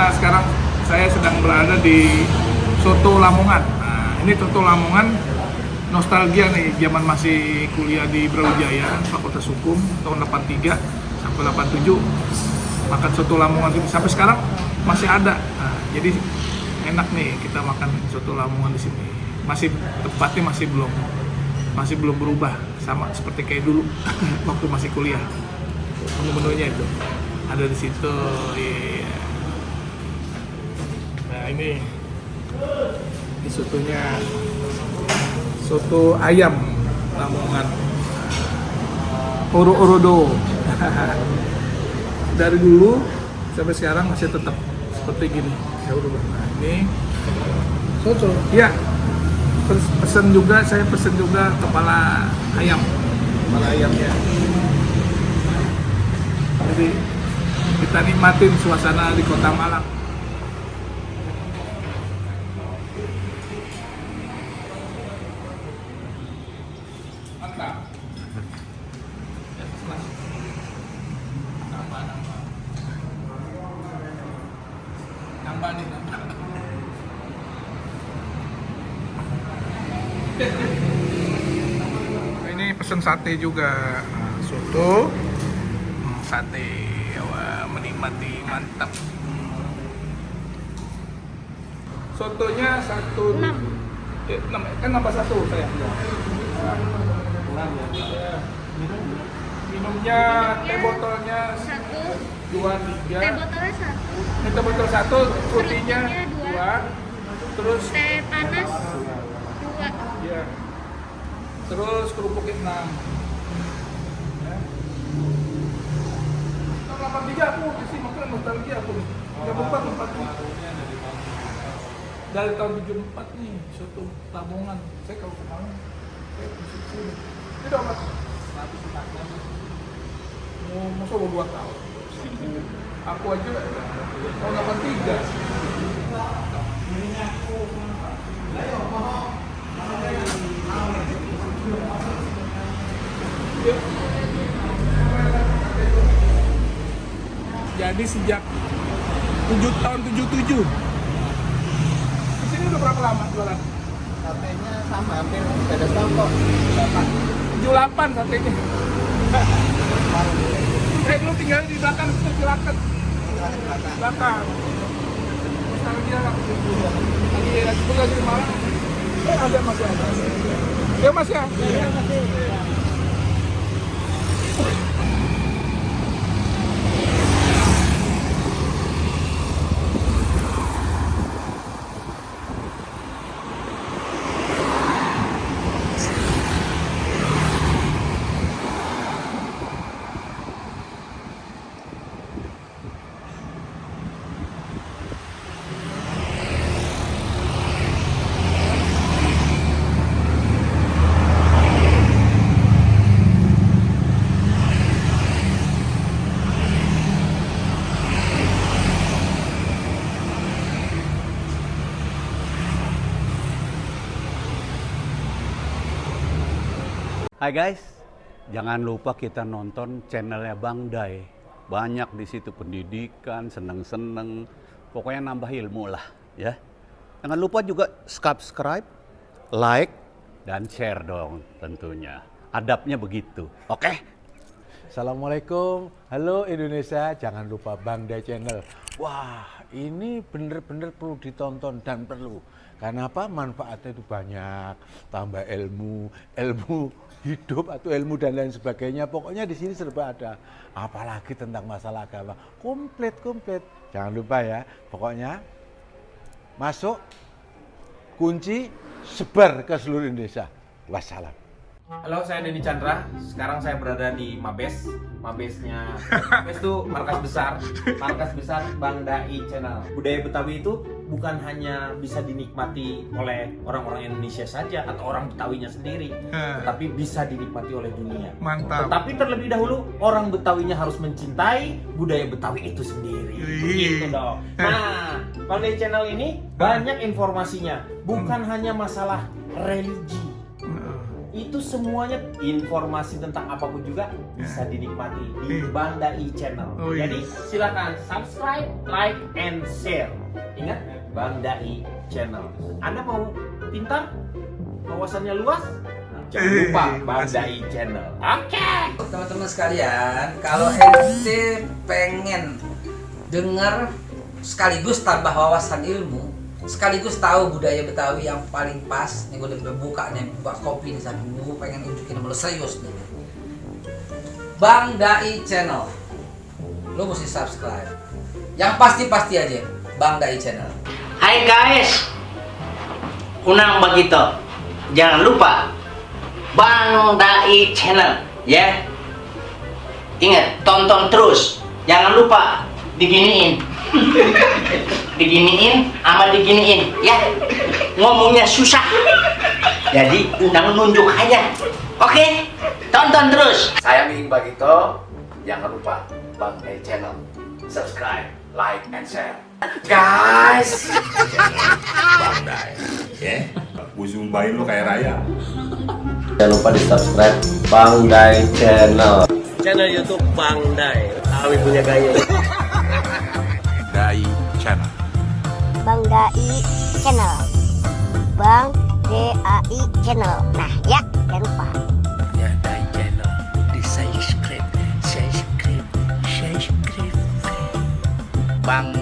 sekarang saya sedang berada di Soto Lamongan. Nah, ini Soto Lamongan nostalgia nih, zaman masih kuliah di Brawijaya, Fakultas Hukum tahun 83 sampai 87. Makan Soto Lamongan itu sampai sekarang masih ada. Nah, jadi enak nih kita makan Soto Lamongan di sini. Tempatnya masih belum berubah sama seperti kayak dulu waktu masih kuliah. Menu-menunya itu ada di situ. Iya. Nah, ini sotonya, soto ayam Lamongan, oro-orodo. Dari dulu sampai sekarang masih tetap seperti gini. Ya udah. Nah, ini soto. Ya. Terus saya pesen juga kepala ayamnya. Jadi kita nikmatin suasana di Kota Malang. Mantap. Nambah nih. Ini pesen sate juga, soto, sate, wah, menikmati, mantap. Sotonya 1 6 kan nambah 1 saya. 6 ya. Minumnya teh botolnya 2, 3. Teh botolnya 1. Ini teh botol 1, frutinya 2. Terus Teh panas 2. ya. Terus kerupuknya 6. Ya. Tahun 83 aku di sini makan nostalgia aku nih. Enggak lupa tempatnya. Dari tahun 74 nih, soto Lamongan. Saya kalau ke Malang, saya masuk sini. Ini udah mas. Masa udah 2 tahun. Aku aja tahun 83. Jadi sejak 7 tahun 77. Di sini udah berapa lama jualan? Satenya sama, hampir beda tahun kok. 78 satenya. Lu tinggal di belakang, silakan. Belakang. Nostalgia lah. Lagi di Malang. Ada masih ada. Ya mas ya. Hai guys, jangan lupa kita nonton channelnya Bang Day. Banyak di situ pendidikan, seneng-seneng, pokoknya nambah ilmu lah ya. Jangan lupa juga subscribe, like, dan share dong tentunya. Adabnya begitu, oke? Assalamualaikum, halo Indonesia, jangan lupa Bang Day Channel. Wah, ini bener-bener perlu ditonton dan perlu. Karena apa? Manfaatnya itu banyak, tambah ilmu hidup atau ilmu dan lain sebagainya. Pokoknya di sini serba ada. Apalagi tentang masalah agama, komplit. Jangan lupa ya. Pokoknya masuk, kunci, sebar ke seluruh Indonesia. Wassalam. Halo, saya Denny Chandra. Sekarang saya berada di Mabes. Mabes itu markas besar Bang Day Channel. Budaya Betawi itu bukan hanya bisa dinikmati oleh orang-orang Indonesia saja atau orang Betawinya sendiri, tetapi bisa dinikmati oleh dunia. Mantap. Tetapi terlebih dahulu orang Betawinya harus mencintai budaya Betawi itu sendiri. Begitu dong. Nah, Bang Day Channel ini banyak informasinya, bukan hanya masalah religi. itu semuanya informasi tentang apapun juga bisa dinikmati di Bang Dai Channel. Oh, iya. Jadi silakan subscribe, like, and share. Ingat, Bang Dai Channel. Anda mau pintar, wawasannya luas? Jangan lupa Bang Dai Channel. Oke. Teman-teman sekalian, kalau ente pengen dengar sekaligus tambah wawasan ilmu, sekaligus tahu budaya Betawi yang paling pas, nih gue udah buka nih, buka kopi nih samping gue pengen tunjukin sama lo serius nih. Bang Dai Channel, lo mesti subscribe. Yang pasti aja, Bang Dai Channel. Hai guys, unang begitu. Jangan lupa Bang Dai Channel, ya. Ingat, tonton terus. Jangan lupa diginiin. Diginiin sama diginiin, ya. Ngomongnya susah. Jadi undang nunjuk aja. Oke? Tonton terus. Saya Miing Bagito, jangan lupa Bang Dai Channel. Subscribe, like, and share. Guys! Bang Dai, ya? Gue zumbain lo kayak raya. Jangan lupa di subscribe Bang Dai Channel. Channel YouTube Bang Dai. Awi punya gaya. Dai Channel. Bang Dai Channel. Bang DAI Channel. Nah, ya, jangan lupa. Ya Dai Channel. Di subscribe. Bang